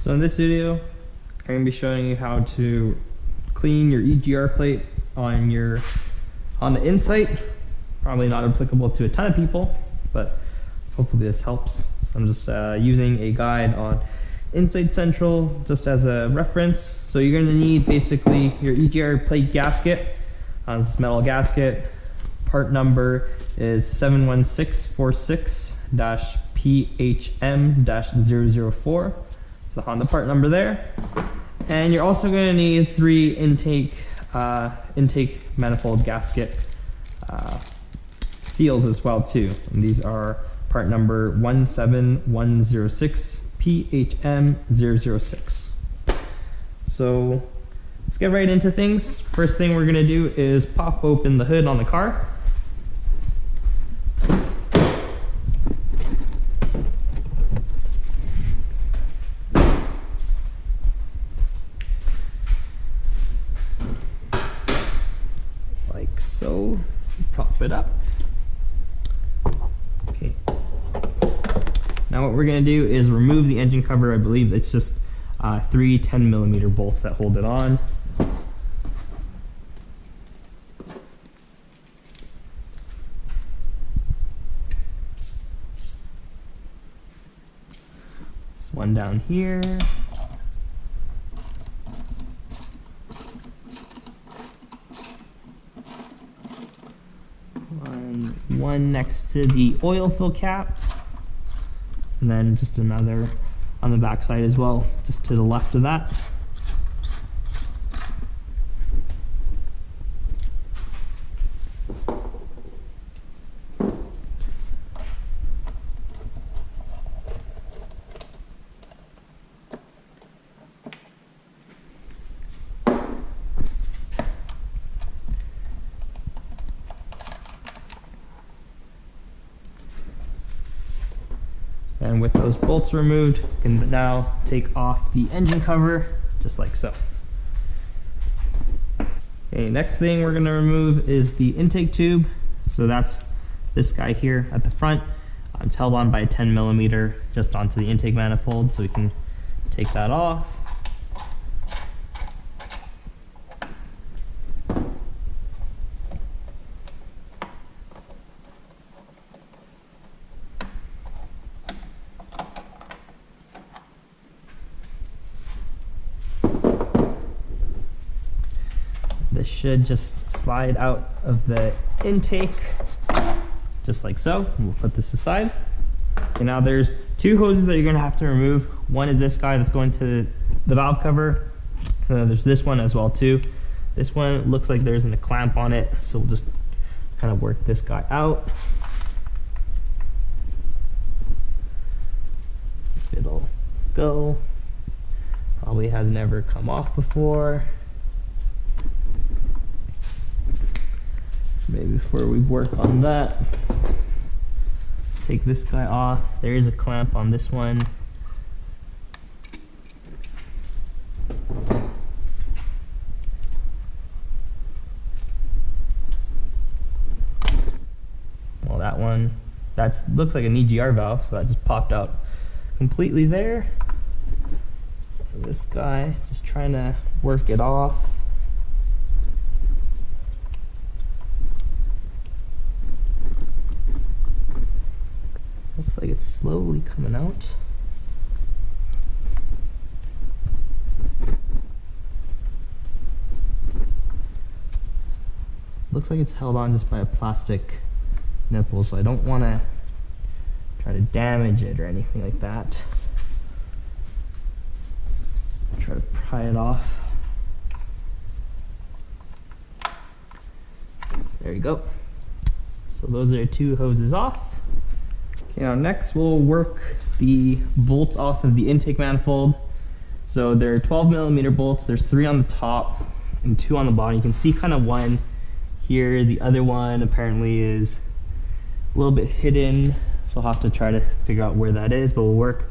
So in this video, I'm going to be showing you how to clean your EGR plate on the Insight. Probably not applicable to a ton of people, but hopefully this helps. I'm just using a guide on Insight Central just as a reference. So you're going to need basically your EGR plate gasket. This metal gasket. Part number is 71646-PHM-004. It's the Honda part number there. And you're also going to need 3 intake manifold gasket seals as well too. And these are part number 17106-PHM-006. So let's get right into things. First thing we're going to do is pop open the hood on the car. Like so. Prop it up. Okay. Now what we're going to do is remove the engine cover. I believe it's just 3 10mm bolts that hold it on. There's one down here. One next to the oil fill cap, and then just another on the back side as well, just to the left of that. And with those bolts removed, you can now take off the engine cover, just like so. Okay, next thing we're gonna remove is the intake tube. So that's this guy here at the front. It's held on by a 10mm just onto the intake manifold, so we can take that off. This should just slide out of the intake, just like so. We'll put this aside. And now there's 2 hoses that you're going to have to remove. One is this guy that's going to the valve cover. And then there's this one as well too. This one looks like there's a clamp on it, so we'll just kind of work this guy out. If it'll go. Probably has never come off before. Maybe before we work on that, take this guy off. There is a clamp on this one. Well, that one, looks like an EGR valve, so that just popped out completely there. And this guy, just trying to work it off. Looks like it's slowly coming out. Looks like it's held on just by a plastic nipple, so I don't want to try to damage it or anything like that. Try to pry it off. There you go. So those are 2 hoses off. Okay, now next we'll work the bolts off of the intake manifold. So they're 12mm bolts. There's 3 on the top and 2 on the bottom. You can see kind of one here. The other one apparently is a little bit hidden, so I'll have to try to figure out where that is, but we'll work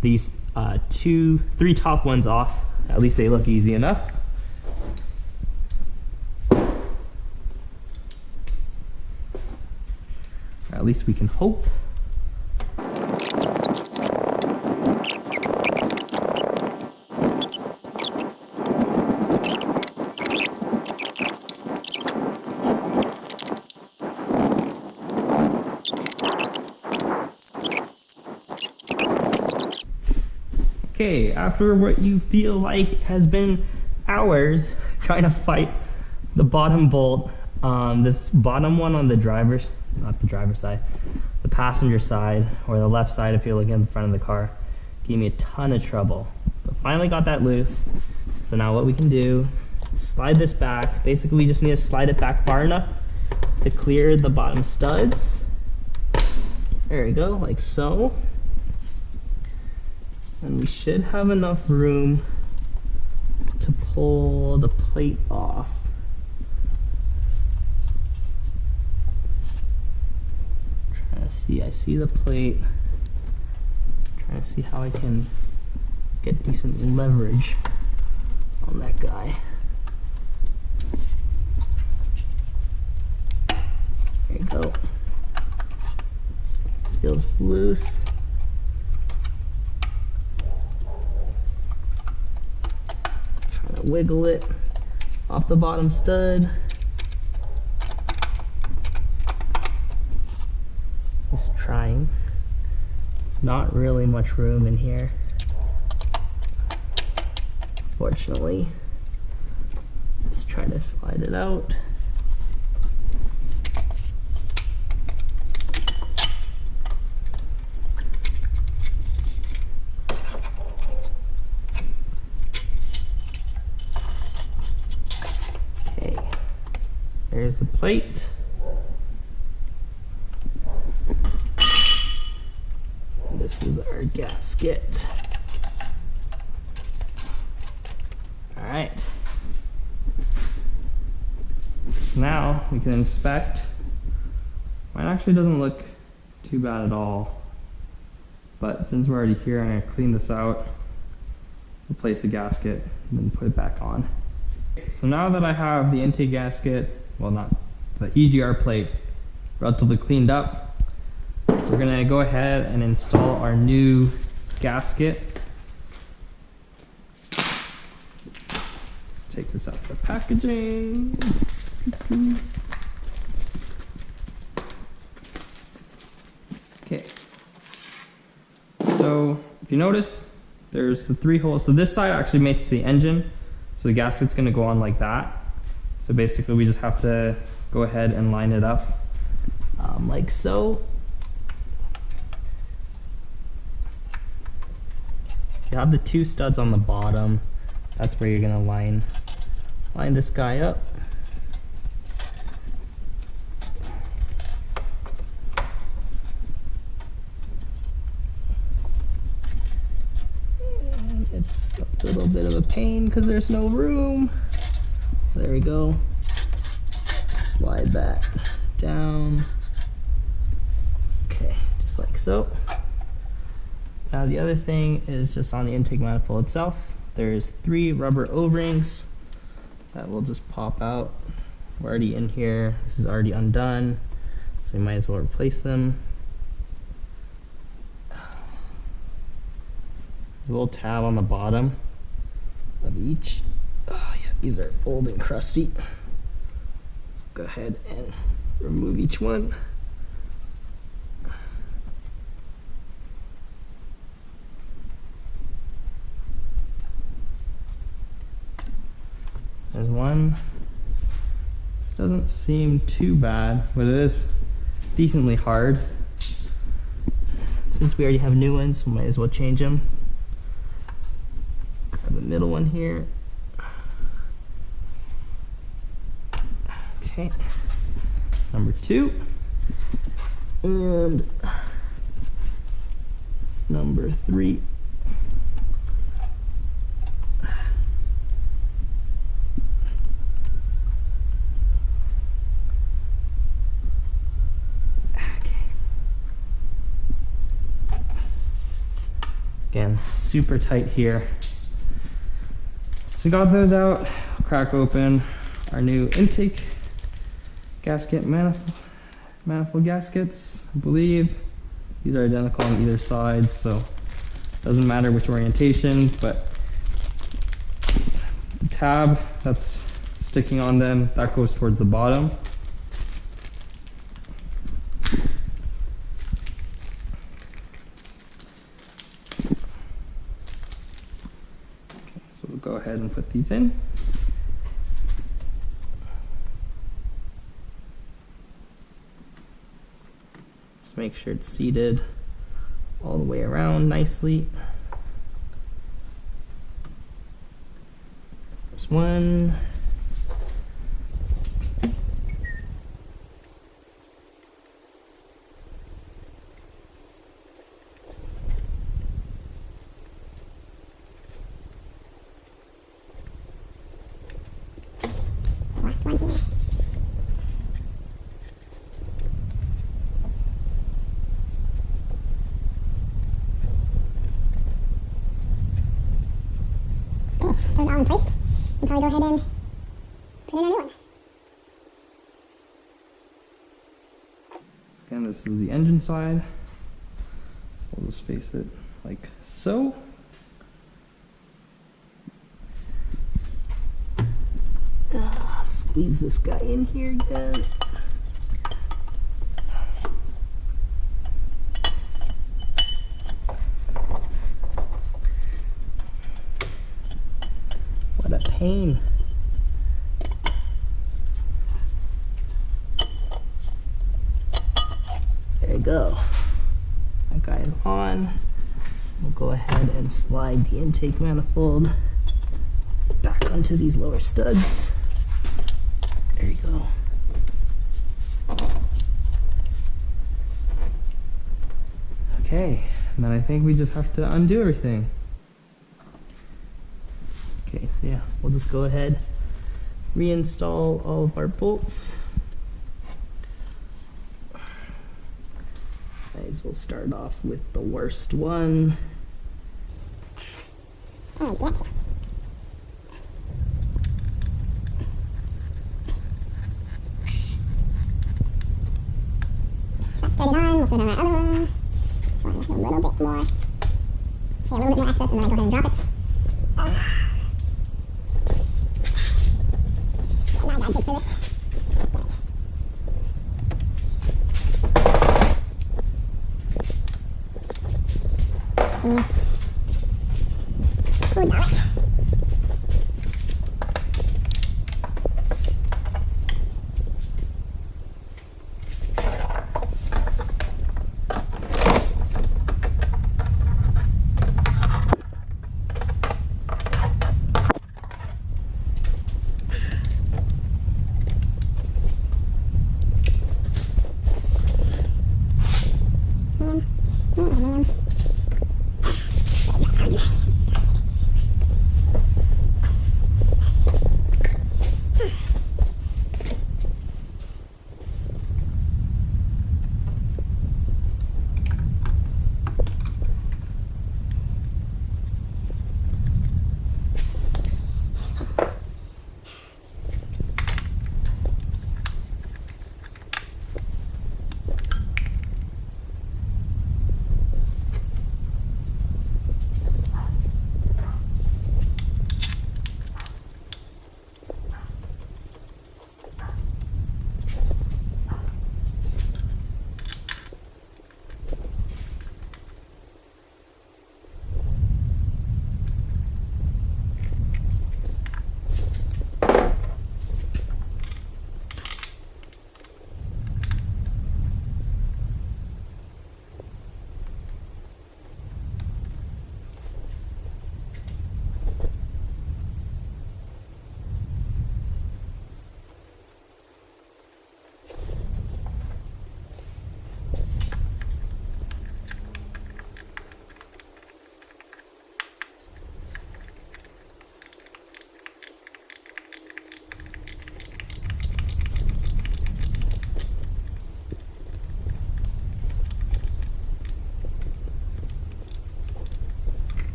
these 3 top ones off. At least they look easy enough. At least we can hope. Okay, after what you feel like has been hours trying to fight the bottom bolt, this bottom one on the not the driver's side, the passenger side, or the left side if you're looking at the front of the car, gave me a ton of trouble. But finally got that loose. So now what we can do, slide this back. Basically we just need to slide it back far enough to clear the bottom studs. There we go, like so. And we should have enough room to pull the plate off. Trying to see, I see the plate. Trying to see how I can get decent leverage on that guy. There you go. Feels loose. Trying to wiggle it off the bottom stud. Just trying. There's not really much room in here, fortunately. Just try to slide it out. Okay, there's the plate. This is our gasket. All right. Now we can inspect. Mine actually doesn't look too bad at all. But since we're already here, I'm gonna clean this out, replace the gasket, and then put it back on. So now that I have the intake gasket, well, not the EGR plate, relatively cleaned up, we're gonna go ahead and install our new gasket. Take this out of the packaging. Okay. So if you notice, there's the 3 holes. So this side actually mates the engine. So the gasket's gonna go on like that. So basically we just have to go ahead and line it up like so. You have the 2 studs on the bottom. That's where you're gonna line this guy up. And it's a little bit of a pain because there's no room. There we go. Slide that down. Okay, just like so. Now the other thing is just on the intake manifold itself. There's 3 rubber O-rings that will just pop out. We're already in here. This is already undone, so we might as well replace them. There's a little tab on the bottom of each. Oh yeah, these are old and crusty. Go ahead and remove each one. There's one. Doesn't seem too bad, but it is decently hard. Since we already have new ones, we might as well change them. Grab the middle one here. Okay, number 2. And number 3. Again, super tight here. So got those out, crack open our new intake gasket manifold gaskets, I believe. These are identical on either side, so doesn't matter which orientation, but the tab that's sticking on them, that goes towards the bottom. So we'll go ahead and put these in. Just make sure it's seated all the way around nicely. There's one. Last one here. Okay, those are all in place. We'll probably go ahead and put in our new one. Again, this is the engine side. So we'll just face it like so. Squeeze this guy in here again. What a pain. There you go. That guy is on. We'll go ahead and slide the intake manifold back onto these lower studs. There you go. Okay, and then I think we just have to undo everything. Okay, so yeah, we'll just go ahead, reinstall all of our bolts. Guys, we'll start off with the worst one. Oh, gotcha. Let's get it on, we'll put it on that other one. So I have a little bit more, say a little bit more access, and then I go ahead and drop it. Now I gotta take for this. Damn it. Oh, damn it.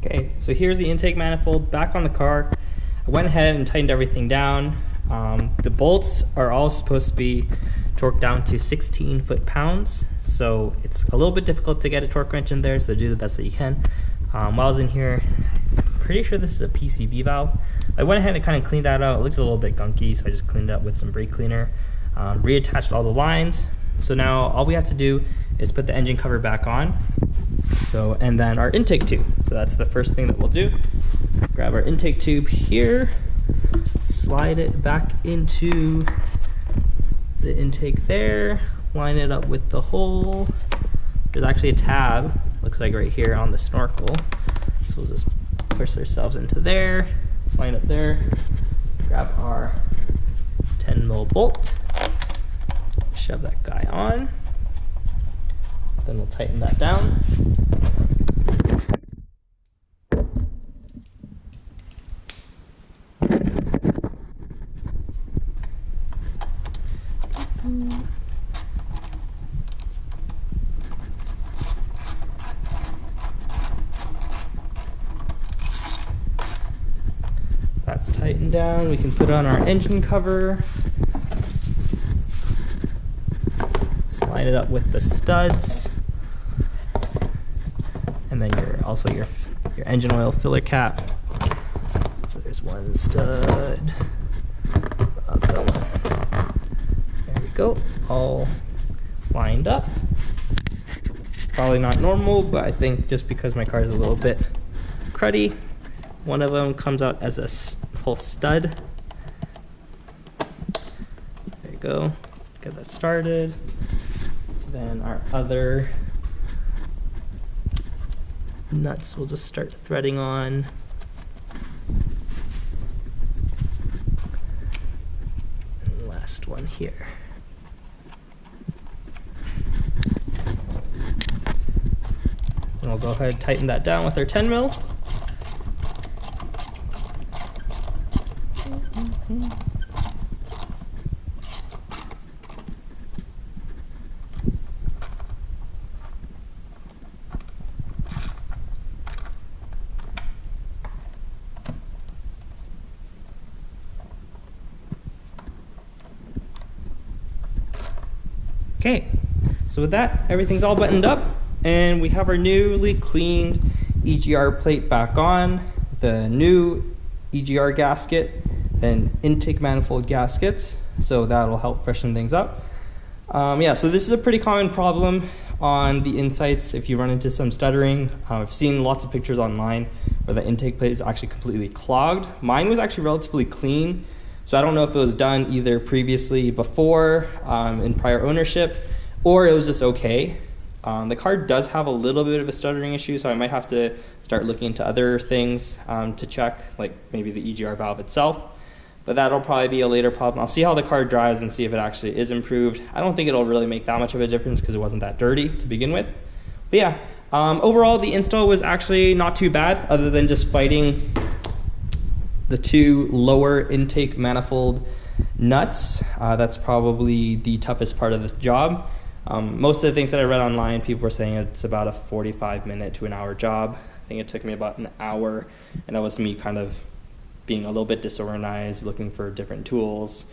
Okay, so here's the intake manifold back on the car. I went ahead and tightened everything down. The bolts are all supposed to be torqued down to 16 foot-pounds, so it's a little bit difficult to get a torque wrench in there, so do the best that you can. While I was in here, I'm pretty sure this is a PCV valve. I went ahead and kind of cleaned that out. It looked a little bit gunky, so I just cleaned it up with some brake cleaner. reattached all the lines. So now all we have to do is put the engine cover back on. So, and then our intake tube. So that's the first thing that we'll do. Grab our intake tube here, slide it back into the intake there, line it up with the hole. There's actually a tab, looks like right here on the snorkel. So we'll just push ourselves into there, line up there, grab our 10mm bolt, shove that guy on, then we'll tighten that down. That's tightened down. We can put on our engine cover, line it up with the studs, and then your engine oil filler cap. So there's one stud, other one. There we go, all lined up. Probably not normal, but I think just because my car is a little bit cruddy, one of them comes out as a whole stud. There you go, get that started. Then our other nuts we'll just start threading on. And last one here. And we'll go ahead and tighten that down with our 10mm. Okay, so with that, everything's all buttoned up, and we have our newly cleaned EGR plate back on, the new EGR gasket, then intake manifold gaskets, so that'll help freshen things up. Yeah, so this is a pretty common problem on the insights if you run into some stuttering. I've seen lots of pictures online where the intake plate is actually completely clogged. Mine was actually relatively clean. So I don't know if it was done either previously before in prior ownership, or it was just okay. The car does have a little bit of a stuttering issue, so I might have to start looking into other things to check, like maybe the EGR valve itself. But that'll probably be a later problem. I'll see how the car drives and see if it actually is improved. I don't think it'll really make that much of a difference because it wasn't that dirty to begin with. But yeah, overall the install was actually not too bad, other than just fighting the two lower intake manifold nuts. That's probably the toughest part of this job. Most of the things that I read online, people were saying it's about a 45-minute to an hour job. I think it took me about an hour, and that was me kind of being a little bit disorganized, looking for different tools,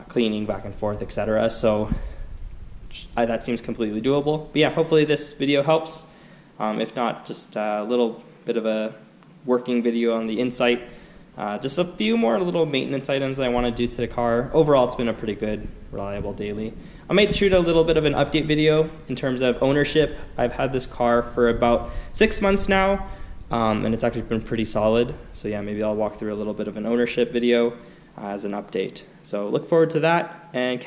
cleaning back and forth, etc. So that seems completely doable. But yeah, hopefully this video helps. If not, just a little bit of a working video on the Insight. Just a few more little maintenance items that I want to do to the car. Overall, it's been a pretty good, reliable daily. I might shoot a little bit of an update video in terms of ownership. I've had this car for about 6 months now, and it's actually been pretty solid. So yeah, maybe I'll walk through a little bit of an ownership video as an update. So look forward to that, and